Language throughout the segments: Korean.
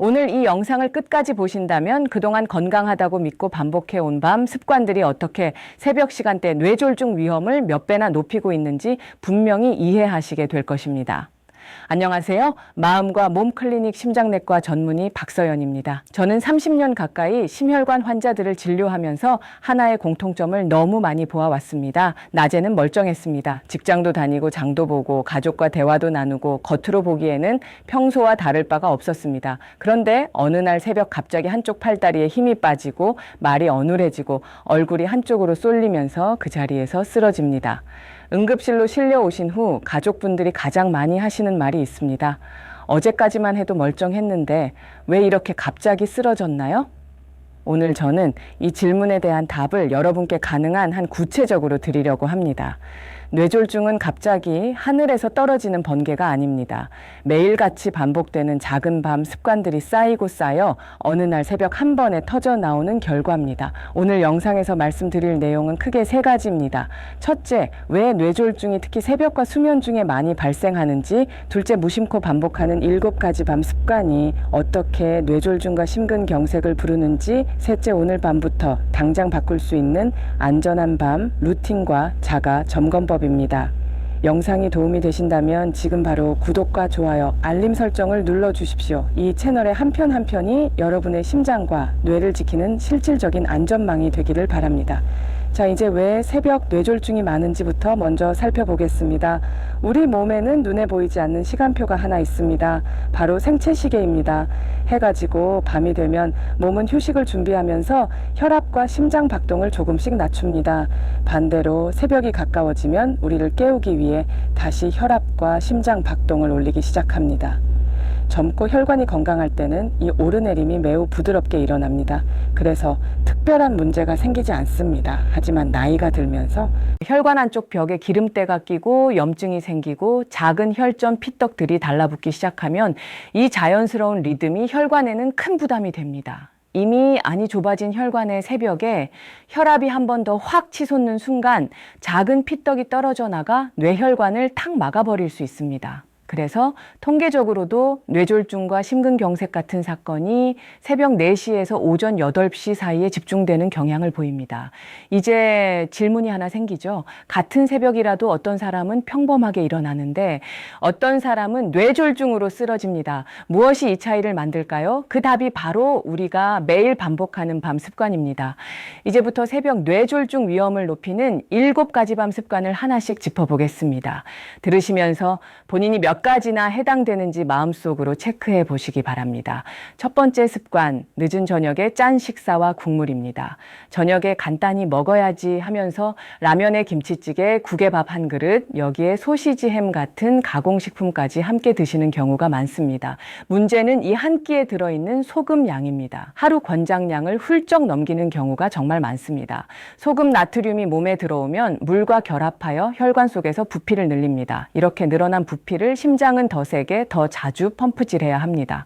오늘 이 영상을 끝까지 보신다면 그동안 건강하다고 믿고 반복해온 밤 습관들이 어떻게 새벽 시간대 뇌졸중 위험을 몇 배나 높이고 있는지 분명히 이해하시게 될 것입니다. 안녕하세요. 마음과 몸 클리닉 심장내과 전문의 박서연입니다. 저는 30년 가까이 심혈관 환자들을 진료하면서 하나의 공통점을 너무 많이 보아왔습니다. 낮에는 멀쩡했습니다. 직장도 다니고 장도 보고 가족과 대화도 나누고 겉으로 보기에는 평소와 다를 바가 없었습니다. 그런데 어느 날 새벽 갑자기 한쪽 팔다리에 힘이 빠지고 말이 어눌해지고 얼굴이 한쪽으로 쏠리면서 그 자리에서 쓰러집니다. 응급실로 실려오신 후 가족분들이 가장 많이 하시는 말이 있습니다. 어제까지만 해도 멀쩡했는데 왜 이렇게 갑자기 쓰러졌나요? 오늘 저는 이 질문에 대한 답을 여러분께 가능한 한 구체적으로 드리려고 합니다. 뇌졸중은 갑자기 하늘에서 떨어지는 번개가 아닙니다. 매일같이 반복되는 작은 밤 습관들이 쌓이고 쌓여 어느 날 새벽 한 번에 터져 나오는 결과입니다. 오늘 영상에서 말씀드릴 내용은 크게 세 가지입니다. 첫째, 왜 뇌졸중이 특히 새벽과 수면 중에 많이 발생하는지, 둘째, 무심코 반복하는 7가지 밤 습관이 어떻게 뇌졸중과 심근경색을 부르는지, 셋째, 오늘 밤부터 당장 바꿀 수 있는 안전한 밤 루틴과 자가 점검법 입니다. 영상이 도움이 되신다면 지금 바로 구독과 좋아요, 알림 설정을 눌러주십시오. 이 채널의 한 편 한 편이 여러분의 심장과 뇌를 지키는 실질적인 안전망이 되기를 바랍니다. 자, 이제 왜 새벽 뇌졸중이 많은지부터 먼저 살펴보겠습니다. 우리 몸에는 눈에 보이지 않는 시간표가 하나 있습니다. 바로 생체시계입니다. 해가 지고 밤이 되면 몸은 휴식을 준비하면서 혈압과 심장 박동을 조금씩 낮춥니다. 반대로 새벽이 가까워지면 우리를 깨우기 위해 다시 혈압과 심장 박동을 올리기 시작합니다. 젊고 혈관이 건강할 때는 이 오르내림이 매우 부드럽게 일어납니다. 그래서 특별한 문제가 생기지 않습니다. 하지만 나이가 들면서 혈관 안쪽 벽에 기름때가 끼고 염증이 생기고 작은 혈전 피떡들이 달라붙기 시작하면 이 자연스러운 리듬이 혈관에는 큰 부담이 됩니다. 이미 안이 좁아진 혈관의 새벽에 혈압이 한 번 더 확 치솟는 순간 작은 피떡이 떨어져 나가 뇌혈관을 탁 막아버릴 수 있습니다. 그래서 통계적으로도 뇌졸중과 심근경색 같은 사건이 새벽 4시에서 오전 8시 사이에 집중되는 경향을 보입니다. 이제 질문이 하나 생기죠. 같은 새벽이라도 어떤 사람은 평범하게 일어나는데 어떤 사람은 뇌졸중으로 쓰러집니다. 무엇이 이 차이를 만들까요? 그 답이 바로 우리가 매일 반복하는 밤 습관입니다. 이제부터 새벽 뇌졸중 위험을 높이는 7가지 밤 습관을 하나씩 짚어보겠습니다. 들으시면서 본인이 몇 가지나 해당되는지 마음속으로 체크해 보시기 바랍니다. 첫 번째 습관, 늦은 저녁에 짠 식사와 국물입니다. 저녁에 간단히 먹어야지 하면서 라면에 김치찌개, 국에 밥 한 그릇, 여기에 소시지 햄 같은 가공식품까지 함께 드시는 경우가 많습니다. 문제는 이 한 끼에 들어있는 소금 양입니다. 하루 권장량을 훌쩍 넘기는 경우가 정말 많습니다. 소금 나트륨이 몸에 들어오면 물과 결합하여 혈관 속에서 부피를 늘립니다. 이렇게 늘어난 부피를 심장은 더 세게, 더 자주 펌프질해야 합니다.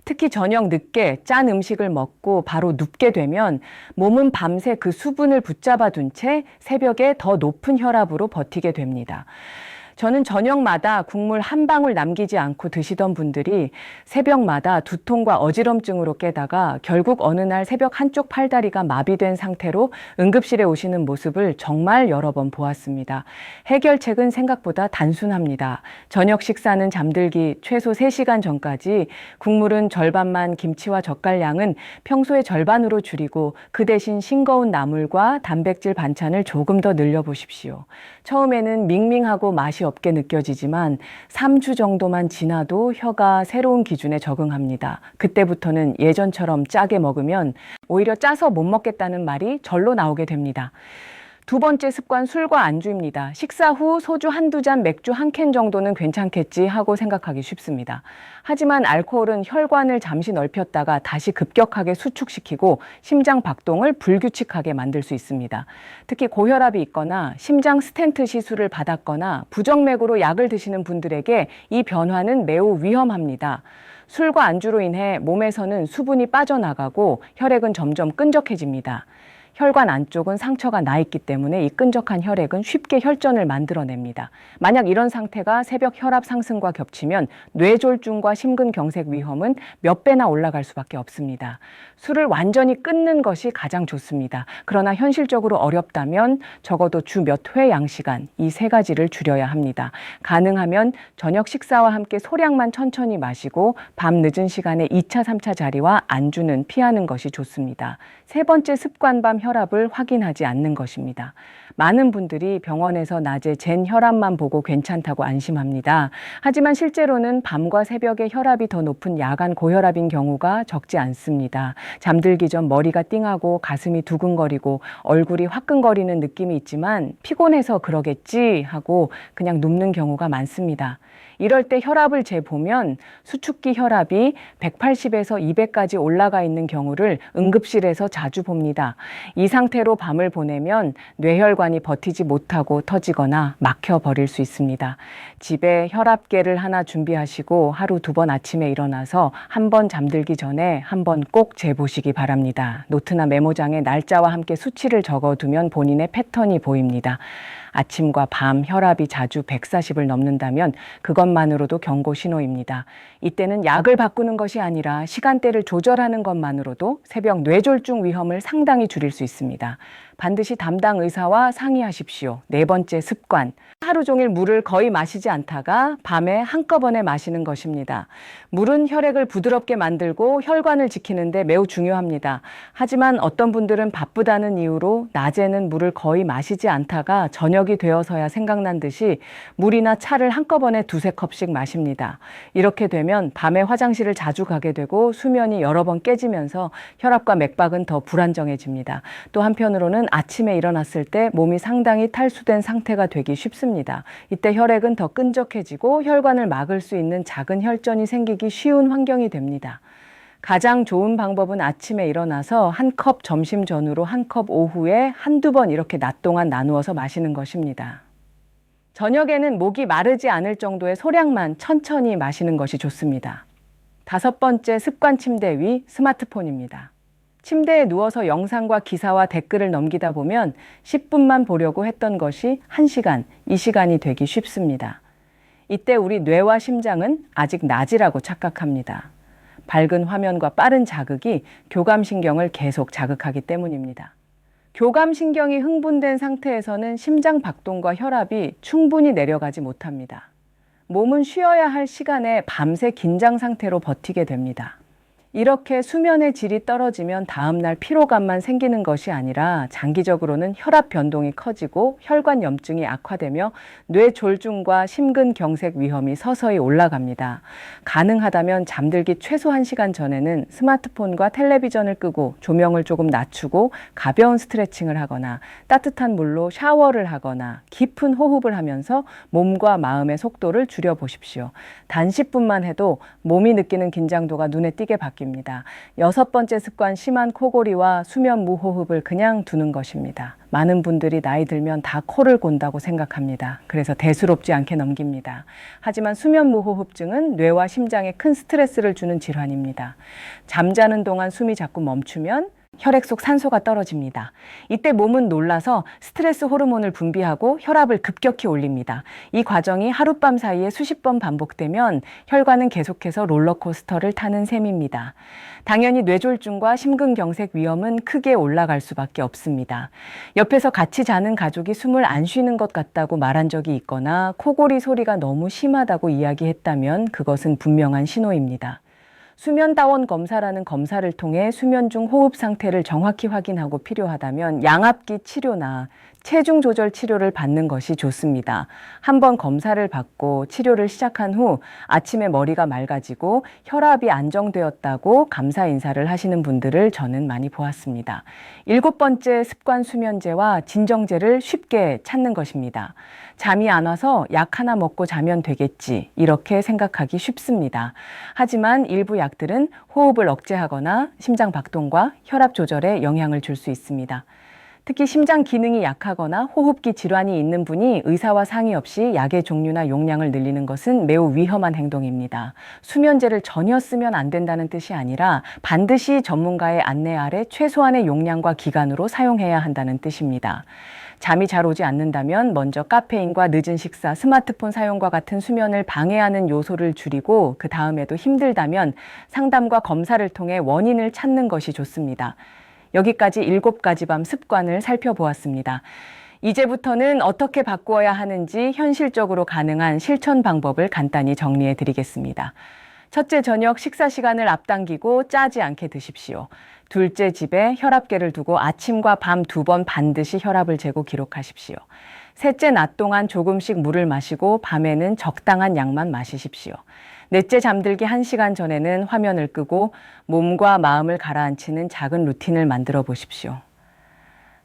특히 저녁 늦게 짠 음식을 먹고 바로 눕게 되면 몸은 밤새 그 수분을 붙잡아 둔 채 새벽에 더 높은 혈압으로 버티게 됩니다. 저는 저녁마다 국물 한 방울 남기지 않고 드시던 분들이 새벽마다 두통과 어지럼증으로 깨다가 결국 어느 날 새벽 한쪽 팔다리가 마비된 상태로 응급실에 오시는 모습을 정말 여러 번 보았습니다. 해결책은 생각보다 단순합니다. 저녁 식사는 잠들기 최소 3시간 전까지, 국물은 절반만, 김치와 젓갈량은 평소의 절반으로 줄이고 그 대신 싱거운 나물과 단백질 반찬을 조금 더 늘려보십시오. 처음에는 밍밍하고 맛이 없게 느껴지지만 3주 정도만 지나도 혀가 새로운 기준에 적응합니다. 그때부터는 예전처럼 짜게 먹으면 오히려 짜서 못 먹겠다는 말이 절로 나오게 됩니다. 두 번째 습관, 술과 안주입니다. 식사 후 소주 한두 잔, 맥주 한 캔 정도는 괜찮겠지 하고 생각하기 쉽습니다. 하지만 알코올은 혈관을 잠시 넓혔다가 다시 급격하게 수축시키고 심장 박동을 불규칙하게 만들 수 있습니다. 특히 고혈압이 있거나 심장 스텐트 시술을 받았거나 부정맥으로 약을 드시는 분들에게 이 변화는 매우 위험합니다. 술과 안주로 인해 몸에서는 수분이 빠져나가고 혈액은 점점 끈적해집니다. 혈관 안쪽은 상처가 나 있기 때문에 이 끈적한 혈액은 쉽게 혈전을 만들어냅니다. 만약 이런 상태가 새벽 혈압 상승과 겹치면 뇌졸중과 심근경색 위험은 몇 배나 올라갈 수밖에 없습니다. 술을 완전히 끊는 것이 가장 좋습니다. 그러나 현실적으로 어렵다면 적어도 주 몇 회 양시간 이 세 가지를 줄여야 합니다. 가능하면 저녁 식사와 함께 소량만 천천히 마시고 밤 늦은 시간에 2차, 3차 자리와 안주는 피하는 것이 좋습니다. 세 번째 습관밤 혈압을 확인하지 않는 것입니다. 많은 분들이 병원에서 낮에 잰 혈압만 보고 괜찮다고 안심합니다. 하지만 실제로는 밤과 새벽에 혈압이 더 높은 야간 고혈압인 경우가 적지 않습니다. 잠들기 전 머리가 띵하고 가슴이 두근거리고 얼굴이 화끈거리는 느낌이 있지만 피곤해서 그러겠지 하고 그냥 눕는 경우가 많습니다. 이럴 때 혈압을 재보면 수축기 혈압이 180에서 200까지 올라가 있는 경우를 응급실에서 자주 봅니다. 이 상태로 밤을 보내면 뇌혈관이 버티지 못하고 터지거나 막혀버릴 수 있습니다. 집에 혈압계를 하나 준비하시고 하루 2번 아침에 일어나서 한 번 잠들기 전에 한 번 꼭 재보시기 바랍니다. 노트나 메모장에 날짜와 함께 수치를 적어두면 본인의 패턴이 보입니다. 아침과 밤 혈압이 자주 140을 넘는다면 그것만으로도 경고 신호입니다. 이때는 약을 바꾸는 것이 아니라 시간대를 조절하는 것만으로도 새벽 뇌졸중 위험을 상당히 줄일 수 있습니다. 반드시 담당 의사와 상의하십시오. 네 번째 습관. 하루 종일 물을 거의 마시지 않다가 밤에 한꺼번에 마시는 것입니다. 물은 혈액을 부드럽게 만들고 혈관을 지키는데 매우 중요합니다. 하지만 어떤 분들은 바쁘다는 이유로 낮에는 물을 거의 마시지 않다가 저녁이 되어서야 생각난 듯이 물이나 차를 한꺼번에 2-3컵씩 마십니다. 이렇게 되면 밤에 화장실을 자주 가게 되고 수면이 여러 번 깨지면서 혈압과 맥박은 더 불안정해집니다. 또 한편으로는 아침에 일어났을 때 몸이 상당히 탈수된 상태가 되기 쉽습니다. 이때 혈액은 더 끈적해지고 혈관을 막을 수 있는 작은 혈전이 생기기 쉬운 환경이 됩니다. 가장 좋은 방법은 아침에 일어나서 한 컵 점심 전후로 한 컵 오후에 한두 번 이렇게 낮 동안 나누어서 마시는 것입니다. 저녁에는 목이 마르지 않을 정도의 소량만 천천히 마시는 것이 좋습니다. 5번째 습관 침대 위 스마트폰입니다. 침대에 누워서 영상과 기사와 댓글을 넘기다 보면 10분만 보려고 했던 것이 1시간, 2시간이 되기 쉽습니다. 이때 우리 뇌와 심장은 아직 낮이라고 착각합니다. 밝은 화면과 빠른 자극이 교감신경을 계속 자극하기 때문입니다. 교감신경이 흥분된 상태에서는 심장 박동과 혈압이 충분히 내려가지 못합니다. 몸은 쉬어야 할 시간에 밤새 긴장 상태로 버티게 됩니다. 이렇게 수면의 질이 떨어지면 다음날 피로감만 생기는 것이 아니라 장기적으로는 혈압 변동이 커지고 혈관 염증이 악화되며 뇌졸중과 심근경색 위험이 서서히 올라갑니다. 가능하다면 잠들기 최소 1시간 전에는 스마트폰과 텔레비전을 끄고 조명을 조금 낮추고 가벼운 스트레칭을 하거나 따뜻한 물로 샤워를 하거나 깊은 호흡을 하면서 몸과 마음의 속도를 줄여보십시오. 단 10분만 해도 몸이 느끼는 긴장도가 눈에 띄게 바뀝니다. 6번째 습관 심한 코골이와 수면 무호흡을 그냥 두는 것입니다. 많은 분들이 나이 들면 다 코를 곤다고 생각합니다. 그래서 대수롭지 않게 넘깁니다. 하지만 수면 무호흡증은 뇌와 심장에 큰 스트레스를 주는 질환입니다. 잠자는 동안 숨이 자꾸 멈추면 혈액 속 산소가 떨어집니다. 이때 몸은 놀라서 스트레스 호르몬을 분비하고 혈압을 급격히 올립니다. 이 과정이 하룻밤 사이에 수십 번 반복되면 혈관은 계속해서 롤러코스터를 타는 셈입니다. 당연히 뇌졸중과 심근경색 위험은 크게 올라갈 수밖에 없습니다. 옆에서 같이 자는 가족이 숨을 안 쉬는 것 같다고 말한 적이 있거나 코골이 소리가 너무 심하다고 이야기했다면 그것은 분명한 신호입니다. 수면다원 검사라는 검사를 통해 수면 중 호흡 상태를 정확히 확인하고 필요하다면 양압기 치료나 체중 조절 치료를 받는 것이 좋습니다. 한번 검사를 받고 치료를 시작한 후 아침에 머리가 맑아지고 혈압이 안정되었다고 감사 인사를 하시는 분들을 저는 많이 보았습니다. 7번째 습관 수면제와 진정제를 쉽게 찾는 것입니다. 잠이 안 와서 약 하나 먹고 자면 되겠지 이렇게 생각하기 쉽습니다. 하지만 일부 약들은 호흡을 억제하거나 심장 박동과 혈압 조절에 영향을 줄 수 있습니다. 특히 심장 기능이 약하거나 호흡기 질환이 있는 분이 의사와 상의 없이 약의 종류나 용량을 늘리는 것은 매우 위험한 행동입니다. 수면제를 전혀 쓰면 안 된다는 뜻이 아니라 반드시 전문가의 안내 아래 최소한의 용량과 기간으로 사용해야 한다는 뜻입니다. 잠이 잘 오지 않는다면 먼저 카페인과 늦은 식사, 스마트폰 사용과 같은 수면을 방해하는 요소를 줄이고 그 다음에도 힘들다면 상담과 검사를 통해 원인을 찾는 것이 좋습니다. 여기까지 7가지 밤 습관을 살펴보았습니다. 이제부터는 어떻게 바꾸어야 하는지 현실적으로 가능한 실천 방법을 간단히 정리해 드리겠습니다. 첫째, 저녁 식사 시간을 앞당기고 짜지 않게 드십시오. 둘째, 집에 혈압계를 두고 아침과 밤 2번 반드시 혈압을 재고 기록하십시오. 셋째, 낮 동안 조금씩 물을 마시고 밤에는 적당한 양만 마시십시오. 넷째, 잠들기 1시간 전에는 화면을 끄고 몸과 마음을 가라앉히는 작은 루틴을 만들어 보십시오.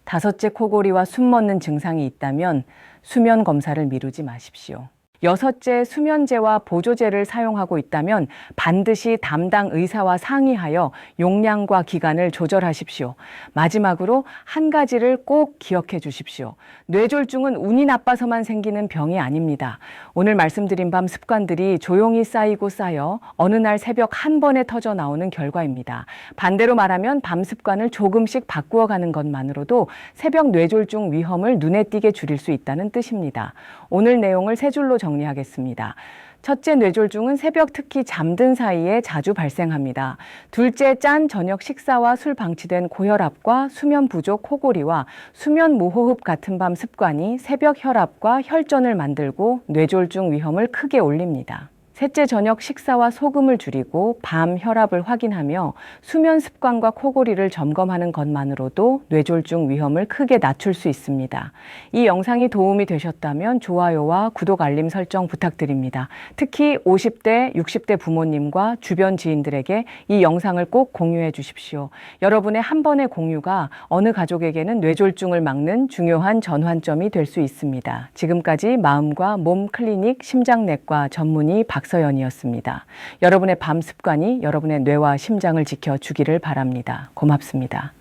다섯째, 코골이와 숨 멎는 증상이 있다면 수면 검사를 미루지 마십시오. 여섯째, 수면제와 보조제를 사용하고 있다면 반드시 담당 의사와 상의하여 용량과 기간을 조절하십시오. 마지막으로 한 가지를 꼭 기억해 주십시오. 뇌졸중은 운이 나빠서만 생기는 병이 아닙니다. 오늘 말씀드린 밤 습관들이 조용히 쌓이고 쌓여 어느 날 새벽 한 번에 터져 나오는 결과입니다. 반대로 말하면 밤 습관을 조금씩 바꾸어가는 것만으로도 새벽 뇌졸중 위험을 눈에 띄게 줄일 수 있다는 뜻입니다. 오늘 내용을 세 줄로 정리하겠습니다. 첫째, 뇌졸중은 새벽 특히 잠든 사이에 자주 발생합니다. 둘째, 짠 저녁 식사와 술 방치된 고혈압과 수면 부족 코골이와 수면 무호흡 같은 밤 습관이 새벽 혈압과 혈전을 만들고 뇌졸중 위험을 크게 올립니다. 셋째, 저녁 식사와 소금을 줄이고 밤 혈압을 확인하며 수면 습관과 코골이를 점검하는 것만으로도 뇌졸중 위험을 크게 낮출 수 있습니다. 이 영상이 도움이 되셨다면 좋아요와 구독 알림 설정 부탁드립니다. 특히 50대, 60대 부모님과 주변 지인들에게 이 영상을 꼭 공유해 주십시오. 여러분의 한 번의 공유가 어느 가족에게는 뇌졸중을 막는 중요한 전환점이 될 수 있습니다. 지금까지 마음과 몸 클리닉 심장내과 전문의 박서연이었습니다. 여러분의 밤 습관이 여러분의 뇌와 심장을 지켜주기를 바랍니다. 고맙습니다.